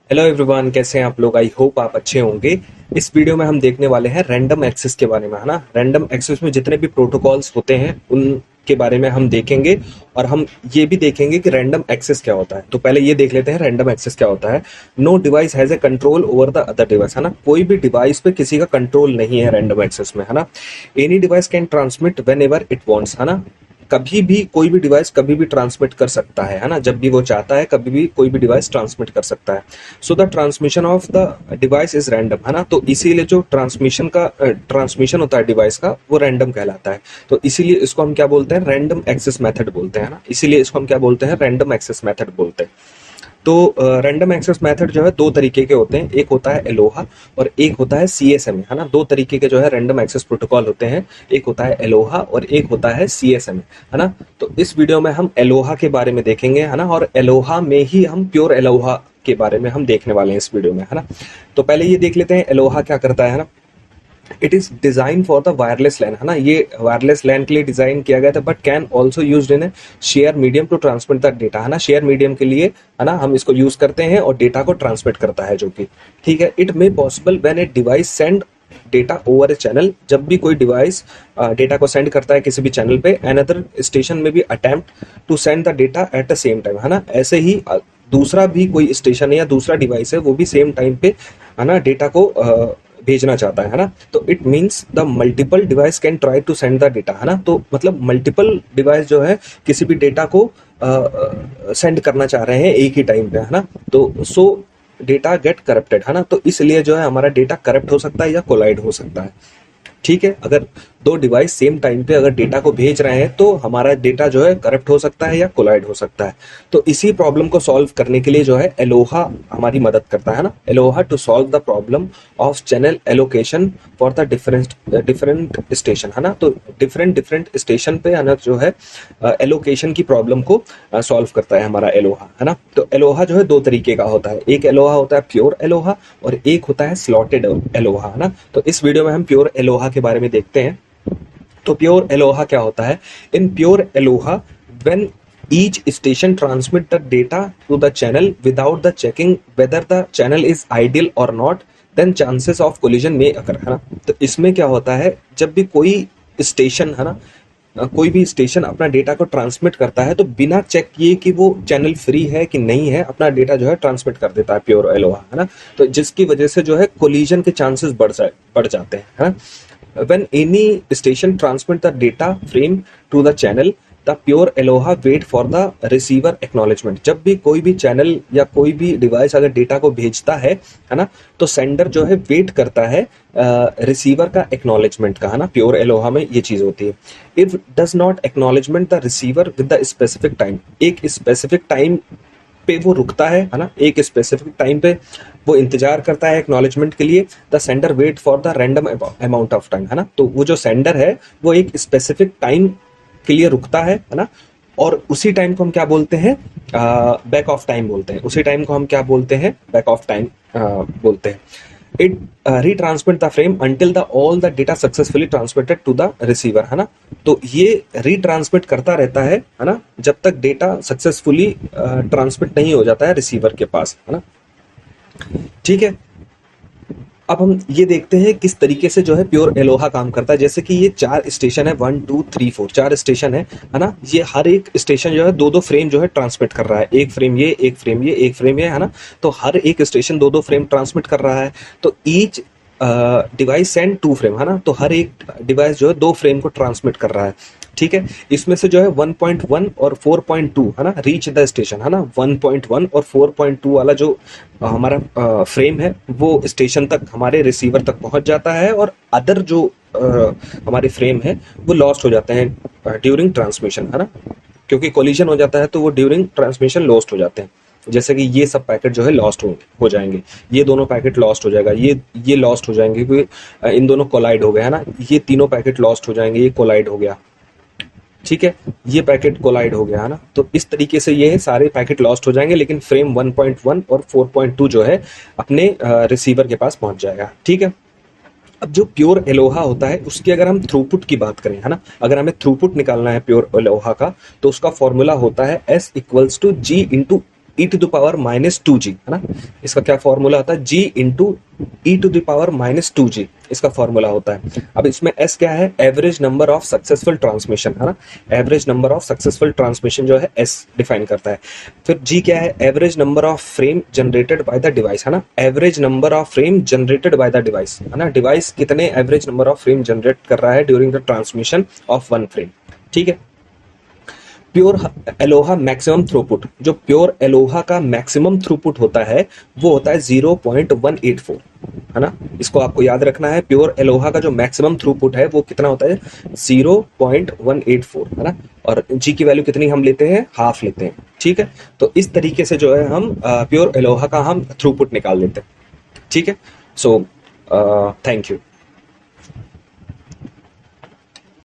Hello everyone, कैसे हैं आप लोग। आई होप आप अच्छे होंगे। इस वीडियो में हम देखने वाले हैं रैंडम एक्सेस के बारे में, है ना। रैंडम एक्सेस में जितने भी प्रोटोकॉल्स होते हैं उनके बारे में हम देखेंगे और हम ये भी देखेंगे कि रैंडम एक्सेस क्या होता है। तो पहले ये देख लेते हैं रैंडम एक्सेस क्या होता है। No device has a control over the other device, है ना। कोई भी डिवाइस पे किसी का कंट्रोल नहीं है रैंडम एक्सेस में, है ना। Any device can transmit when ever it wants, है ना। कभी भी कोई भी डिवाइस कभी भी ट्रांसमिट कर सकता है ना। जब भी वो चाहता है कभी भी कोई भी डिवाइस ट्रांसमिट कर सकता है। So the transmission of the device is random, है ना। तो इसीलिए जो ट्रांसमिशन होता है डिवाइस का वो रैंडम कहलाता है। तो इसीलिए इसको हम क्या बोलते हैं, रैंडम एक्सेस मेथड बोलते हैं ना। इसीलिए इसको हम क्या बोलते हैं, रैंडम एक्सेस मेथड बोलते हैं। तो रैंडम एक्सेस मेथड जो है दो तरीके के होते हैं। एक होता है एलोहा और एक होता है सीएसएमए, है ना। दो तरीके के जो है रैंडम एक्सेस प्रोटोकॉल होते हैं। एक होता है एलोहा और एक होता है सीएसएमए, है ना। तो इस वीडियो में हम एलोहा के बारे में देखेंगे, है ना। और एलोहा में ही हम प्योर एलोहा के बारे में हम देखने वाले हैं इस वीडियो में, है ना। तो पहले ये देख लेते हैं एलोहा क्या करता है ना। It is design for the wireless LAN, है ना। ये वायरलेस लैन के लिए डिजाइन किया गया था, but can also use in a share medium to transmit the data, है ना। शेयर मीडियम के लिए, है ना, हम इसको यूज करते हैं और डेटा को ट्रांसमिट करता है, जो कि ठीक है। It may possible when a device send data over A channel, जब भी कोई डिवाइस डेटा को सेंड करता है किसी भी चैनल पे, अनदर स्टेशन में भी attempt to send the data at the same time, है ना। ऐसे ही दूसरा भी कोई स्टेशन है या दूसरा डिवाइस है वो भी सेम टाइम पे, है ना, डेटा को भेजना चाहता है ना। तो it means the multiple device can try to send the data, है ना। तो मतलब मल्टीपल डिवाइस जो है किसी भी डेटा को सेंड करना चाह रहे हैं एक ही टाइम पे, है ना। तो सो डेटा गेट करप्टेड, है ना। तो इसलिए जो है हमारा डेटा करप्ट हो सकता है या कोलाइड हो सकता है, ठीक है। अगर दो डिवाइस सेम टाइम पे अगर डेटा को भेज रहे हैं तो हमारा डेटा जो है करप्ट हो सकता है या कोलाइड हो सकता है। तो इसी प्रॉब्लम को सॉल्व करने के लिए जो है एलोहा हमारी मदद करता है ना। ALOHA to solve the problem of channel allocation for the different station, है ना। तो डिफरेंट स्टेशन पे, है ना, जो है एलोकेशन की प्रॉब्लम को सॉल्व करता है हमारा एलोहा, है ना। तो एलोहा जो है दो तरीके का होता है। एक एलोहा होता है प्योर एलोहा और एक होता है स्लॉटेड एलोहा, है ना। तो इस वीडियो में हम प्योर एलोहा के बारे में देखते हैं। तो प्योर एलोहा क्या होता है। In pure ALOHA when each station transmit the data to the channel without the checking whether the channel is ideal और not, then chances of collision में अकर, है ना। तो इसमें क्या होता है, जब भी कोई स्टेशन, है ना, कोई भी स्टेशन अपना डेटा को ट्रांसमिट करता है तो बिना चेक किए कि वो चैनल फ्री है कि नहीं है, अपना डेटा जो है ट्रांसमिट कर देता है प्योर एलोहा, है ना। तो जिसकी वजह से जो है कोलिजन के चांसेस बढ़ जाते हैं, है ना। When any station transmit the data frame to the channel, the pure Aloha wait for the receiver acknowledgement। जब भी कोई भी चैनल या कोई भी डिवाइस अगर डेटा को भेजता है ना, तो सेंडर जो है वेट करता है रिसीवर का एक्नॉलेजमेंट का, है ना। प्योर एलोहा में ये चीज होती है। If does not acknowledgement the receiver with the specific time, एक स्पेसिफिक टाइम पे वो रुकता है ना, एक स्पेसिफिक टाइम पे वो इंतजार करता है एक्नॉलेजमेंट के लिए। The sender wait for the random amount of time, है ना। तो वो जो सेंडर है वो एक स्पेसिफिक टाइम के लिए रुकता है ना। और उसी टाइम को हम क्या बोलते हैं, बैक ऑफ टाइम बोलते हैं। उसी टाइम को हम क्या बोलते हैं, बैक ऑफ टाइम बोलते हैं। It retransmit the frame until the all the data successfully transmitted to the receiver, है ना। तो ये retransmit करता रहता है ना, जब तक डेटा सक्सेसफुली ट्रांसमिट नहीं हो जाता है रिसीवर के पास, है ना। ठीक है। अब हम ये देखते हैं किस तरीके से जो है प्योर एलोहा काम करता है। जैसे कि ये 4 स्टेशन है, 1 2 3 4 4 स्टेशन है ना। ये हर एक स्टेशन जो है दो दो फ्रेम जो है ट्रांसमिट कर रहा है। एक फ्रेम ये, एक फ्रेम ये, एक फ्रेम ये, है ना। तो हर एक स्टेशन दो दो फ्रेम ट्रांसमिट कर रहा है। तो ईच डिवाइस सेंड 2 फ्रेम, है ना। तो हर एक डिवाइस जो है 2 फ्रेम को ट्रांसमिट कर रहा है, ठीक है। इसमें से जो है 1.1 और 4.2, है ना, रीच द स्टेशन, है ना। 1.1 और 4.2 वाला जो हमारा फ्रेम है वो स्टेशन तक, हमारे रिसीवर तक पहुंच जाता है। और अदर जो हमारे फ्रेम है वो लॉस्ट हो जाते हैं ड्यूरिंग ट्रांसमिशन, है ना। क्योंकि कोलिजन हो जाता है तो वो ड्यूरिंग ट्रांसमिशन लॉस्ट हो जाते हैं। जैसे कि ये सब पैकेट जो है लॉस्ट हो जाएंगे, ये दोनों पैकेट लॉस्ट हो जाएगा, ये लॉस्ट हो जाएंगे क्योंकि इन दोनों कोलाइड हो गए, है ना। ये तीनों पैकेट लॉस्ट हो जाएंगे, ये कोलाइड हो गया, ठीक है। ये पैकेट कोलाइड हो गया, है ना। तो इस तरीके से ये सारे पैकेट लॉस्ट हो जाएंगे, लेकिन फ्रेम 1.1 और 4.2 जो है अपने रिसीवर के पास पहुंच जाएगा, ठीक है। अब जो प्योर एलोहा होता है उसकी अगर हम थ्रूपुट की बात करें, है ना, अगर हमें थ्रूपुट निकालना है प्योर एलोहा का, तो उसका फॉर्मूला होता है S = G × e to the power minus two G, है ना। इसका क्या फॉर्मूला होता है, G into e to the power minus two G, इसका फॉर्मूला होता है। अब इसमें एस क्या है, average number of successful transmission, है ना। Average number of successful transmission जो है एस डिफाइन करता है। फिर जी क्या है, average number of frame generated by the device, है ना। Average number of frame generated by the device, है ना। डिवाइस कितने average number of frame generate कर रहा है during the transmission of one frame, ठीक है। प्योर एलोहा मैक्सिमम थ्रूपुट, जो प्योर एलोहा का मैक्सिमम थ्रूपुट होता है वो होता है 0.184, है ना। इसको आपको याद रखना है, प्योर एलोहा का जो मैक्सिमम थ्रूपुट है वो कितना होता है, 0.184, है ना। और जी की वैल्यू कितनी हम लेते हैं, हाफ लेते हैं, ठीक है। तो इस तरीके से जो है हम प्योर एलोहा का हम थ्रूपुट निकाल लेते हैं, ठीक है। So thank you.